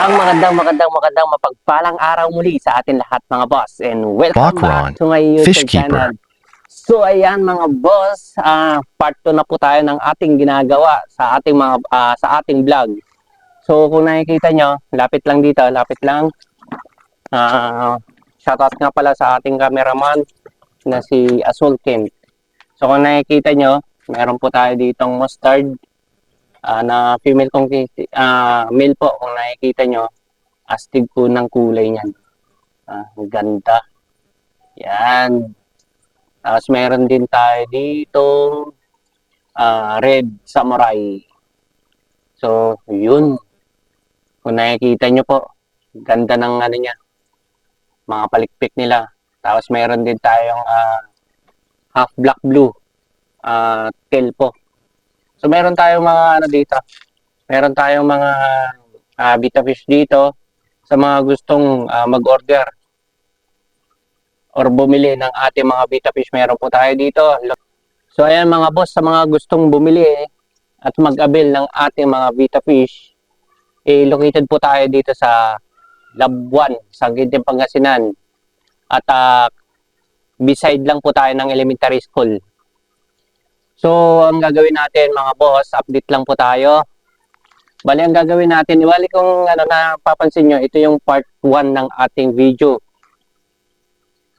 Isang magandang mapagpalang araw muli sa atin lahat mga boss, and welcome back to my YouTube channel. So ayan mga boss, part 2 na po tayo ng ating ginagawa sa ating sa ating vlog. So kung nakikita nyo, lapit lang dito, lapit lang. Shoutout nga pala sa ating cameraman na si Azul Kent. So kung nakikita nyo, meron po tayo ditong mustard na female kong male po. Kung nakikita nyo, astig po ng kulay niyan. Ang ganda. Yan. Tapos meron din tayo dito red samurai. So, yun. Kung nakikita nyo po, ganda ng ano niya, mga palikpik nila. Tapos meron din tayong half black blue tail po. So meron tayong mga ano dito. Meron tayong mga betta fish dito sa mga gustong mag-order or bumili ng ating mga betta fish. Meron po tayo dito. So ayan mga boss, sa mga gustong bumili at mag-avail ng ating mga betta fish, located po tayo dito sa Labuan, Sangkinting, Pangasinan. At beside lang po tayo ng elementary school. So, ang gagawin natin mga boss, update lang po tayo. Bali, ang gagawin natin, iwali kung napapansin nyo, ito yung part 1 ng ating video.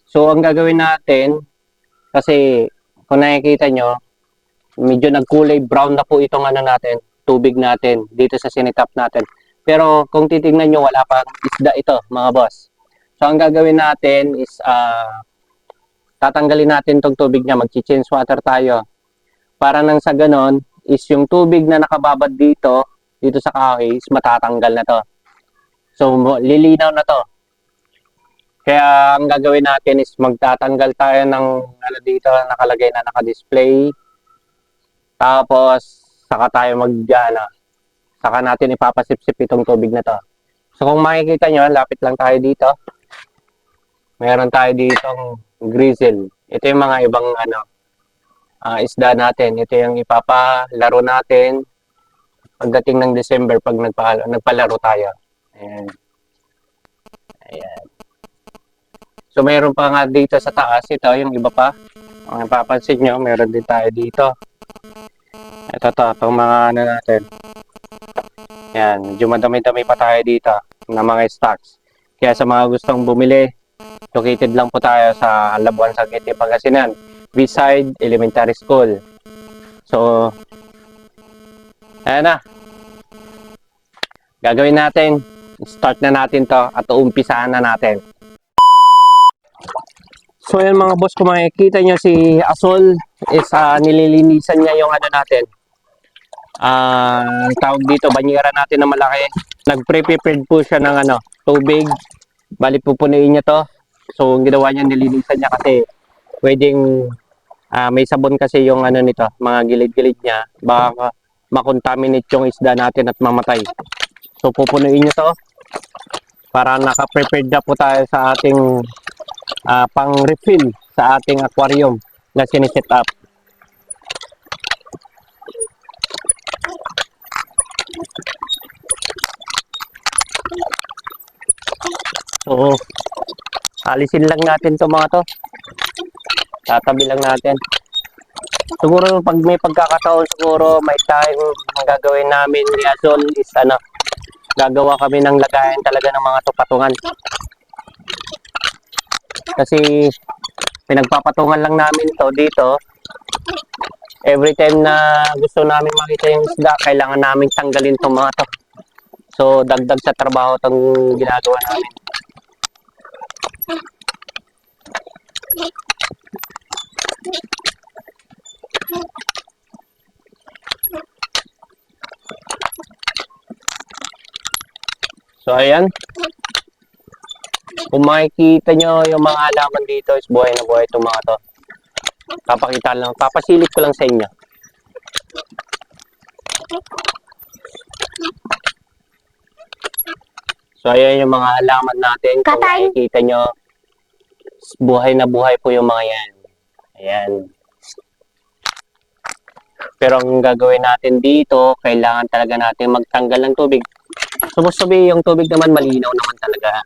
So, ang gagawin natin, kasi kung nakikita nyo, medyo nagkulay brown na po itong natin, tubig natin, dito sa sinitap natin. Pero kung titignan nyo, wala pang isda ito mga boss. So, ang gagawin natin is, tatanggalin natin itong tubig niya, mag-change water tayo. Para nang sa ganon, is yung tubig na nakababad dito sa kahoy, is matatanggal na to. So, lilinaw na to. Kaya, ang gagawin natin is magtatanggal tayo ng dito, nakalagay na naka-display. Tapos, saka tayo saka natin ipapasipsip itong tubig na to. So, kung makikita nyo, lapit lang tayo dito. Meron tayo ditong grizzle. Ito yung mga ibang isda natin. Ito yung ipapalaro natin pagdating ng December pag nagpalaro tayo. Ayan. Ayan. So, mayroon pa nga dito sa taas. Ito, yung iba pa. Kung napapansin nyo, meron din tayo dito. Ito itong mga natin. Ayan. Medyo madami-dami pa tayo dito na mga stocks. Kaya sa mga gustong bumili, located lang po tayo sa Labuan, Sangkinting, Pangasinan, beside elementary school. So, ayan na. Gagawin natin. Start na natin to at uumpisahan na natin. So, ayan mga boss, kung makikita nyo si Azul is nililinisan niya yung natin. Tawag dito, banyera natin na malaki. Nag-pre-prepared po siya ng tubig. Bali pupunuin niya to. So, ang ginawa niya, nilinisan niya kasi pwedeng may sabon kasi yung nito, mga gilid-gilid niya, baka makontaminate yung isda natin at mamatay. So pupunuin niyo to para naka-prepared na po tayo sa ating pang-refill sa ating aquarium na siniset up. So alisin lang natin to mga to. Tatabi lang natin. Siguro pag may pagkakataon, siguro may time ang gagawin namin ni Azul is gagawa kami ng lagayan talaga ng mga patungan. Kasi pinagpapatungan lang namin to dito. Every time na gusto namin makita yung isda, kailangan namin tanggalin itong mga to. So dagdag sa trabaho itong ginagawa namin. So ayan, kung makikita nyo yung mga halaman dito is buhay na buhay itong mga to. Papasilip ko lang sa inyo. So ayan yung mga halaman natin, kung makikita nyo, buhay na buhay po yung mga yan. Ayan. Pero ang gagawin natin dito, kailangan talaga natin magtanggal ng tubig Supposed to be yung tubig naman malinaw naman talaga.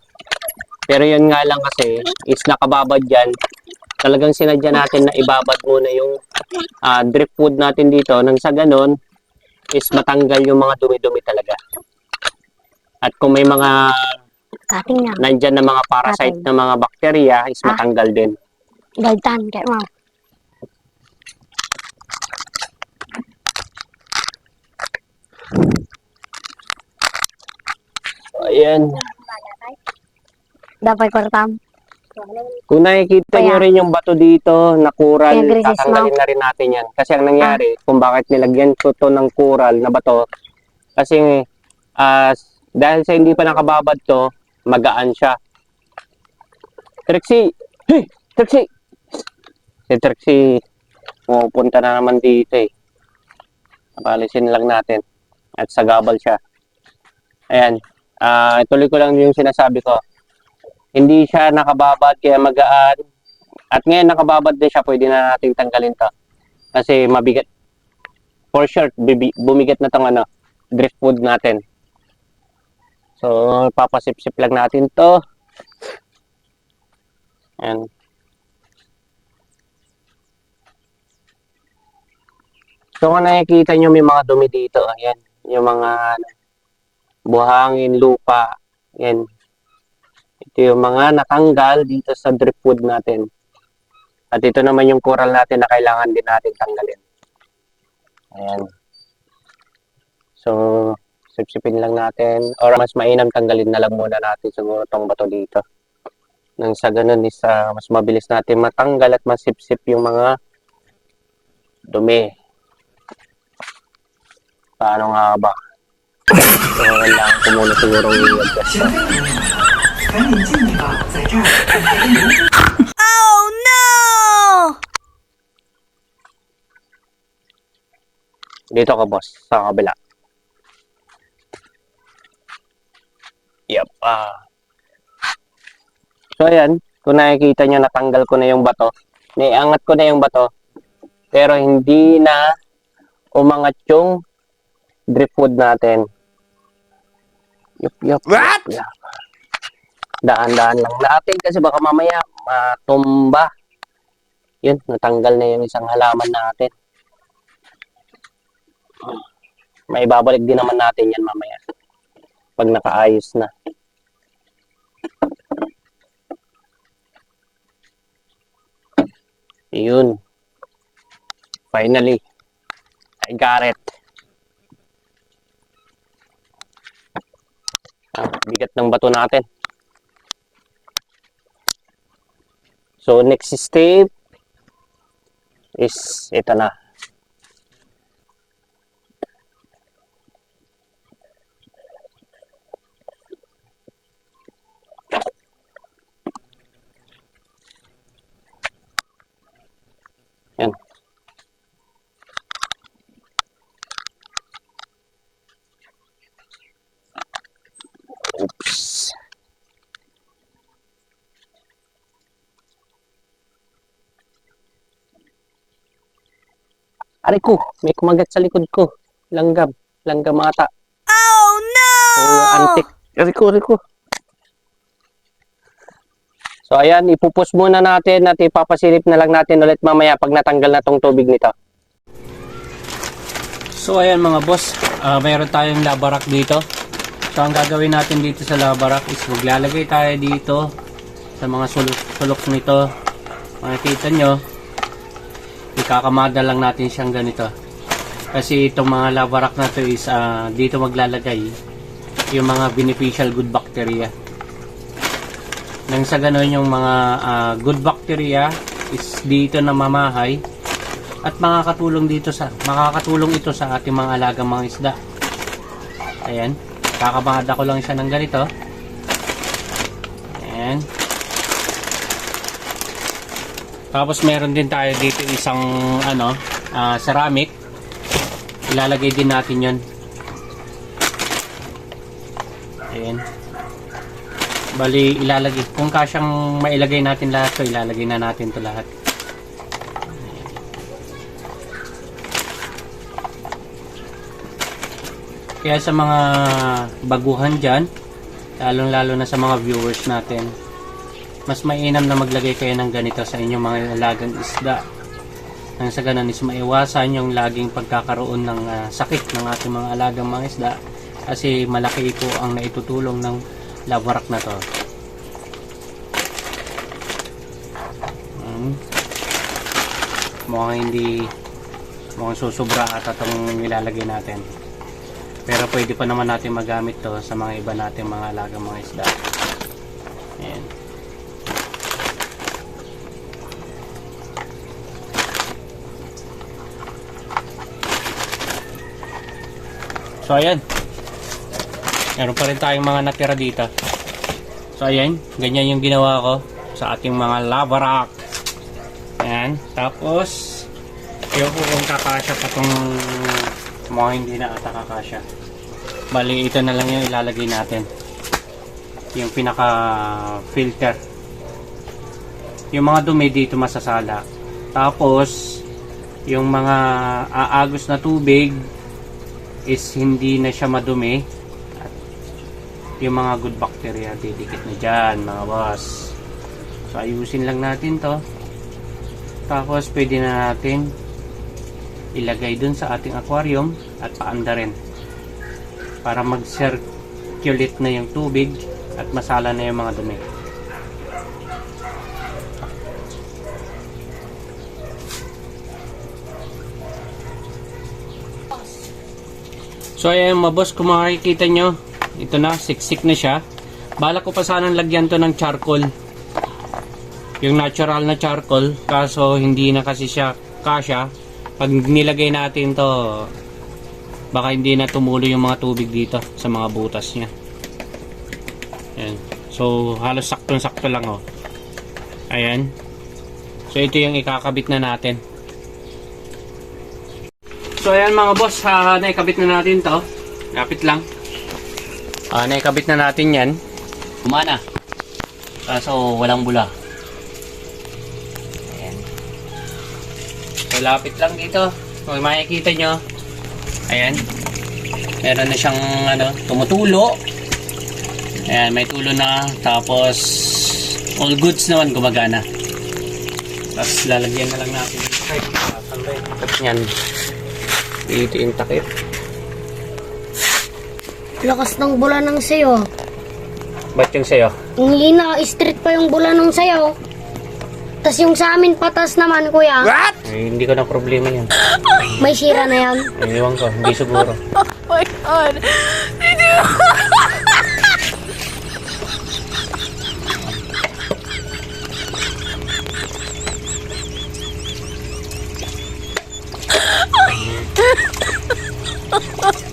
Pero yun nga lang kasi is nakababad dyan. Talagang sinadya natin na ibabad muna yung driftwood natin dito. Nang sa ganun is matanggal yung mga dumi-dumi talaga. At kung may mga Kating na. nandyan na mga parasite na mga bakterya is matanggal din. Galtan, kayak mau. So, ayan. Dapat pertam. Kung nakikita nyo rin yung bato dito na coral, Kaya grisis tatanggalin na rin natin yan. Kasi ang nangyari, kung bakit nilagyan ko to ng coral na bato, kasi dahil sa hindi pa nakababad to, magaan siya. Trixie! Hey! Trixie! Si Trixie, pupunta na naman dito eh. Napalisin lang natin. At sagabal siya. Ayan. Ituloy ko lang yung sinasabi ko. Hindi siya nakababad kaya magaan. At ngayon nakababad din siya, pwede na nating tanggalin to. Kasi mabigat. For sure, bumigat na tong driftwood natin. So, papasip-sip lang natin to. Ayan. So, kung nakikita nyo may mga dumi dito, ayan. Yung mga buhangin, lupa. Ayan. Ito yung mga natanggal dito sa driftwood natin. At ito naman yung coral natin na kailangan din natin tanggalin. Ayan. So, sipsipin lang natin. Or mas mainam tanggalin na lang muna natin siguro itong bato dito. Nang sa ganun is mas mabilis natin matanggal at masipsip yung mga dumi. Paano nga ba? So, kailangan ko muna siguro i-adjust. Oh no! Dito ka, boss, sa kabila. Yep. So, ayan. Kung nakikita nyo, natanggal ko na yung bato. Naiangat ko na yung bato. Pero hindi na umangat yung driftwood natin. Yup. What? Yup. Daan-daan lang natin kasi baka mamaya matumba. Yun, natanggal na yung isang halaman natin. May babalik din naman natin yan mamaya. Pag nakaayos na. Yun. Finally. I got it. Bigat ng bato natin. So, next step is ito na. Yan. Oops. Aray ko, may kumagat sa likod ko. Langgam ata. Oh no! Antik. Aray ko. So ayan, ipupus muna natin at ipapasilip na lang natin ulit mamaya pag natanggal na tong tubig nito. So ayan mga boss, mayroon tayong lava rock dito. So ang gagawin natin dito sa lava rock is maglalagay tayo dito sa mga sulok nito. Makikita nyo, ikakamada lang natin siyang ganito. Kasi itong mga lava rock na to is dito maglalagay yung mga beneficial good bacteria. Nang sa ganun yung mga good bacteria is dito na mamahay at makakatulong ito sa ating mga alagang mga isda. Ayan, kakamada ko lang siya ng ganito. Ayan. Tapos meron din tayo dito isang ceramic. Ilalagay din natin 'yon. Ayan. Bali ilalagay. Kung kasyang mailagay natin lahat 'to, ilalagay na natin 'to lahat. Kaya sa mga baguhan dyan, lalong-lalo na sa mga viewers natin, mas mainam na maglagay kayo ng ganito sa inyong mga alagang isda. Nang sa ganun is maiwasan yung laging pagkakaroon ng sakit ng ating mga alagang mga isda, kasi malaki ito ang naitutulong ng lava rock na to. Mukhang susubra ata itong nilalagay natin. Pero pwede pa naman natin magamit to sa mga iba natin mga alagang mga isda. Ayan. So ayan. Meron pa rin tayong mga natira dito. So ayan, ganyan yung ginawa ko sa ating mga lava rock. Ayan. Tapos yung kung kakasya pa itong mga hindi na ata kakasya. Bali ito na lang yung ilalagay natin. Yung pinaka filter. Yung mga dumi dito masasala. Tapos yung mga aagos na tubig is hindi na siya madumi. At yung mga good bacteria didikit na dyan mga boss. So ayusin lang natin to. Tapos pwede na natin ilagay dun sa ating aquarium at paanda rin para mag-circulate na yung tubig at masala na yung mga dumi. So ayan mga boss, kung makikita nyo, ito na, siksik na siya. Balak ko pa sanang lagyan to ng charcoal, yung natural na charcoal, kaso hindi na kasi siya kasya. Pag nilagay natin to, baka hindi na tumulo yung mga tubig dito sa mga butas niya. Ayan. So halos saktong-sakto lang oh. Ayan. So ito yung ikakabit na natin. So ayan mga boss, naikabit na natin to. Kapit lang. Naikabit na natin yan. Kumana. Kaso walang bula. Lapit lang dito. Kung makikita nyo, ayan, meron na siyang tumutulo. Ayan, may tulo na. Tapos all goods naman, gumagana. Tapos lalagyan na lang natin yan. Dito yung takip. Lakas ng bula ng sayo. Ba't yung sayo? Hindi na street pa yung bula ng sayo. Tas yung sa amin patas naman, kuya. What? Hindi ko na problema yan. May sira na yan. Iniwan ko, hindi siguro. Oh my God.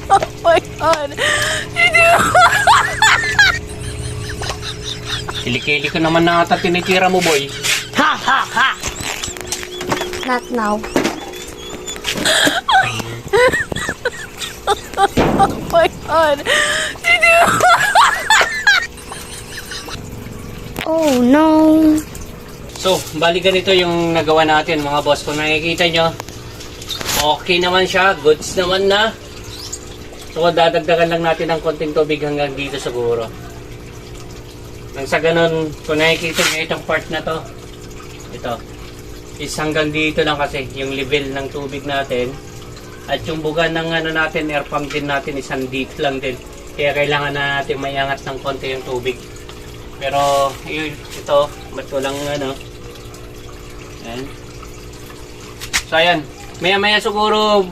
Oh my God. Kilikili ko naman na ata tinitira mo, boy. Ha ha ha. Not now. Oh my God. Oh no. So, bali ganito yung nagawa natin mga boss. Kung nakikita nyo, okay naman siya, goods naman na. So, dadagdagan lang natin ng konting tubig hanggang dito siguro. Nang sa ganun, kung nakikita nyo itong part na to, ito, is hanggang dito lang kasi yung level ng tubig natin. At yung buga ng natin, air pump din natin, isang deep lang din. Kaya kailangan na natin mayangat ng konti yung tubig. Pero, ito, ba't walang ayan. So, ayan. Maya-maya siguro,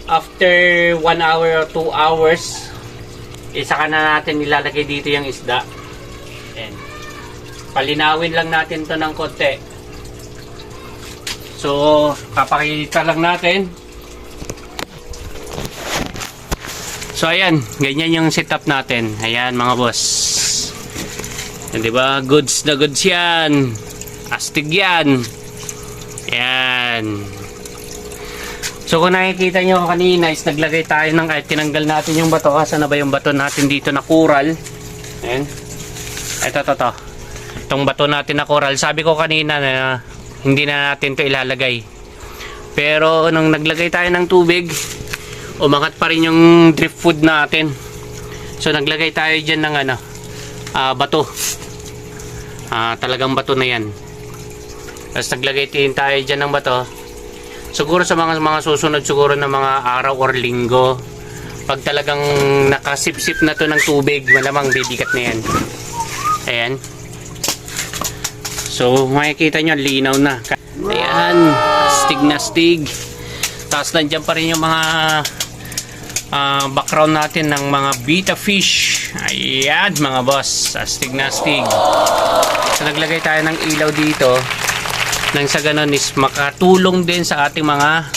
after 1 hour or 2 hours, saka na natin nilalagay dito yung isda. Ayan. Palinawin lang natin to ng konti. So, papakita lang natin. So, ayan. Ganyan yung setup natin. Ayan, mga boss. Yan, diba? Goods na goods yan. Astig yan. Ayan. So, kung nakikita nyo kanina is naglagay tayo ng tinanggal natin yung bato. Saan na ba yung bato natin dito na coral? Ayan. Ito. Itong bato natin na coral. Sabi ko kanina na hindi na natin to ilalagay. Pero nung naglagay tayo ng tubig, umangat pa rin yung drift food natin. So naglagay tayo dyan ng bato. Talagang bato na yan. Tapos naglagay din tayo dyan ng bato. Siguro sa mga susunod siguro na mga araw or linggo, pag talagang nakasipsip na to ng tubig, malamang bibigat na yan. Ayan. So makikita nyo, linaw na. Ayan, stig na stig. Tapos nandiyan pa rin yung mga background natin ng mga betta fish. Ayan mga boss, astig na astig. So naglagay tayo ng ilaw dito nang sa ganun is makatulong din sa ating mga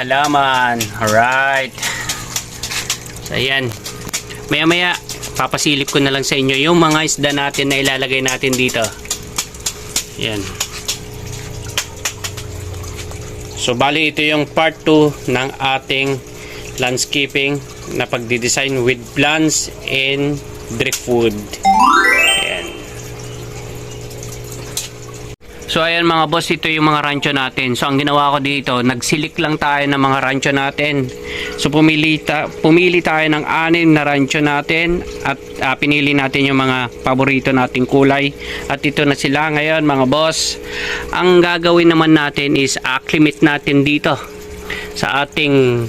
halaman. Alright, so ayan, maya maya papasilip ko na lang sa inyo yung mga isda natin na ilalagay natin dito. Ayan. So bali ito yung part 2 ng ating landscaping na pagdi-design with plants and driftwood. Ayan. So ayan mga boss, ito yung mga rancho natin. So ang ginawa ko dito, nagsilik lang tayo ng mga rancho natin. So pumili tayo ng 6 na rancho natin at pinili natin yung mga paborito nating kulay. At ito na sila ngayon mga boss. Ang gagawin naman natin is acclimate natin dito sa ating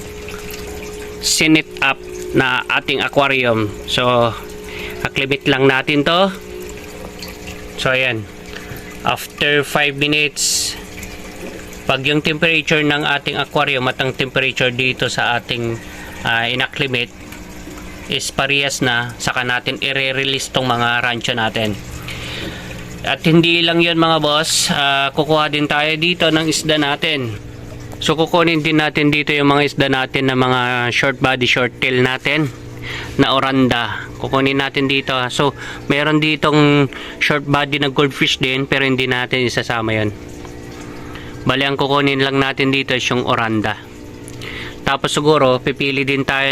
sinit up na ating aquarium. So acclimate lang natin to. So ayan, after 5 minutes, pag yung temperature ng ating aquarium at ang temperature dito sa ating inacclimate is parehas na, saka natin i-release tong mga rancho natin. At hindi lang yun mga boss, kukuha din tayo dito ng isda natin. So kukunin din natin dito yung mga isda natin na mga short body short tail natin na oranda. Kukunin natin dito. So meron ditong short body na goldfish din, pero hindi natin isasama yun. Bali ang kukunin lang natin dito is yung oranda. Tapos siguro pipili din tayo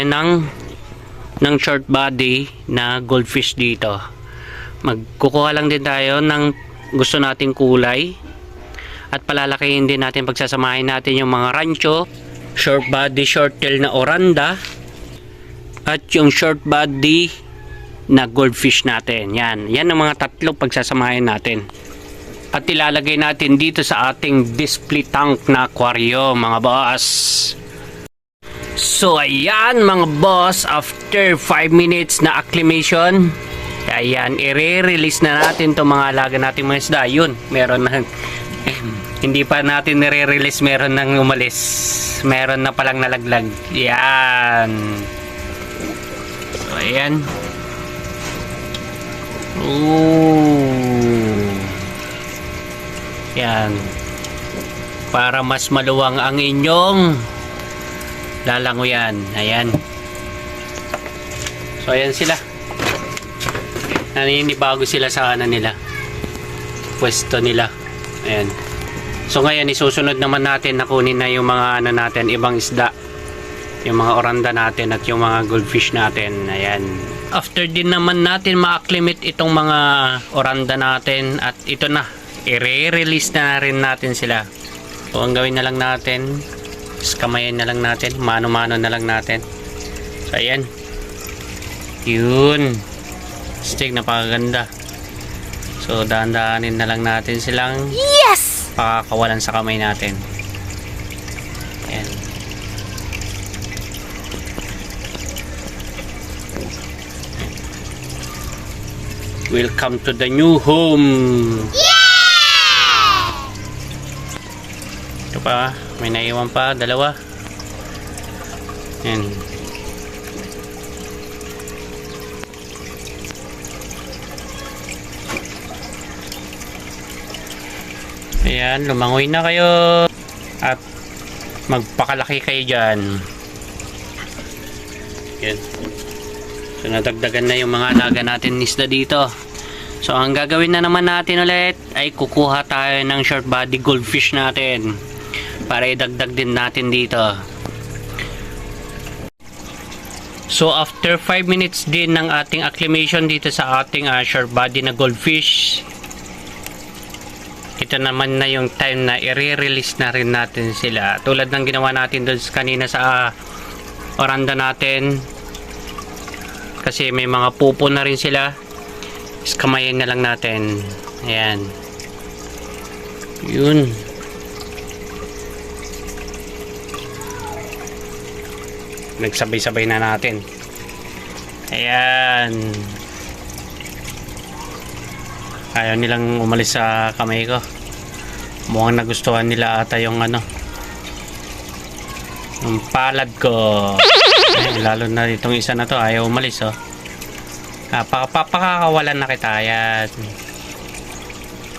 ng short body na goldfish dito. Magkukuha lang din tayo ng gusto nating kulay. At palalakihin din natin, pagsasamahin natin yung mga rancho, short body short tail na oranda, at yung short body na goldfish natin. Yan ang mga tatlo pagsasamahin natin. At ilalagay natin dito sa ating display tank na aquarium mga boss. So ayan mga boss, after 5 minutes na acclimation, ayan, i-release na natin itong mga alaga natin mga isda. Yun, meron na hindi pa natin nire-release, meron nang umalis, meron na palang nalaglag. Yan. So ayan. Ooh. Yan. Para mas maluwang ang inyong lalangoyan. Ayan. So ayan sila. Naninibago sila sa nila, pwesto nila. Ayan. So ngayon isusunod naman natin na kunin na yung mga natin, ibang isda, yung mga oranda natin at yung mga goldfish natin. Ayan. After din naman natin ma-acclimate itong mga oranda natin, at ito na, i-release na rin natin sila. So ang gawin na lang natin is kamayin na lang natin, mano-mano na lang natin. So ayan. Yun. Stig, napakaganda. So dahan-dahanin na lang natin silang pakakawalan sa kamay natin. Ayan. Welcome to the new home. Ito pa, may naiwan pa, dalawa. Ayan. Ayan, lumangoy na kayo at magpakalaki kayo dyan. Ayan. So nadagdagan na yung mga alaga natin isda dito. So ang gagawin na naman natin ulit ay kukuha tayo ng short body goldfish natin para idagdag din natin dito. So after 5 minutes din ng ating acclimation dito sa ating short body na goldfish, ito naman na yung time na i-release na rin natin sila. Tulad ng ginawa natin doon kanina sa oranda natin. Kasi may mga pupo na rin sila. Kamayin na lang natin. Ayan. Yun. Nagsabay-sabay na natin. Ayan. Ayaw nilang umalis sa kamay ko. Mukhang nagustuhan nila ata yung yung palad ko. Ay, lalo na itong isa na to, ayaw umalis oh. Papakakawalan na kita. Ayan.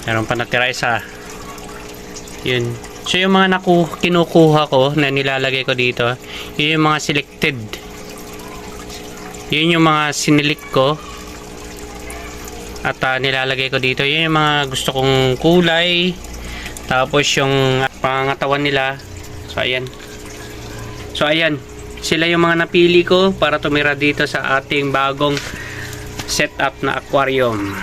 Meron pa natira isa. Yun. So yung mga kinukuha ko na nilalagay ko dito, yun yung mga selected. Yun yung mga sinilik ko. At nilalagay ko dito, yun yung mga gusto kong kulay. Tapos yung pangatawan nila. So ayan. So ayan. Sila yung mga napili ko para tumira dito sa ating bagong setup na aquarium.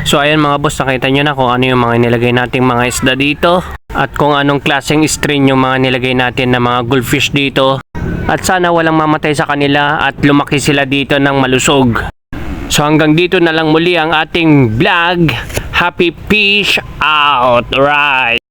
So ayan mga boss, nakita nyo na kung ano yung mga nilagay nating mga isda dito. At kung anong klaseng strain yung mga nilagay natin na mga goldfish dito. At sana walang mamatay sa kanila at lumaki sila dito ng malusog. So hanggang dito na lang muli ang ating vlog. Happy fish out! Right!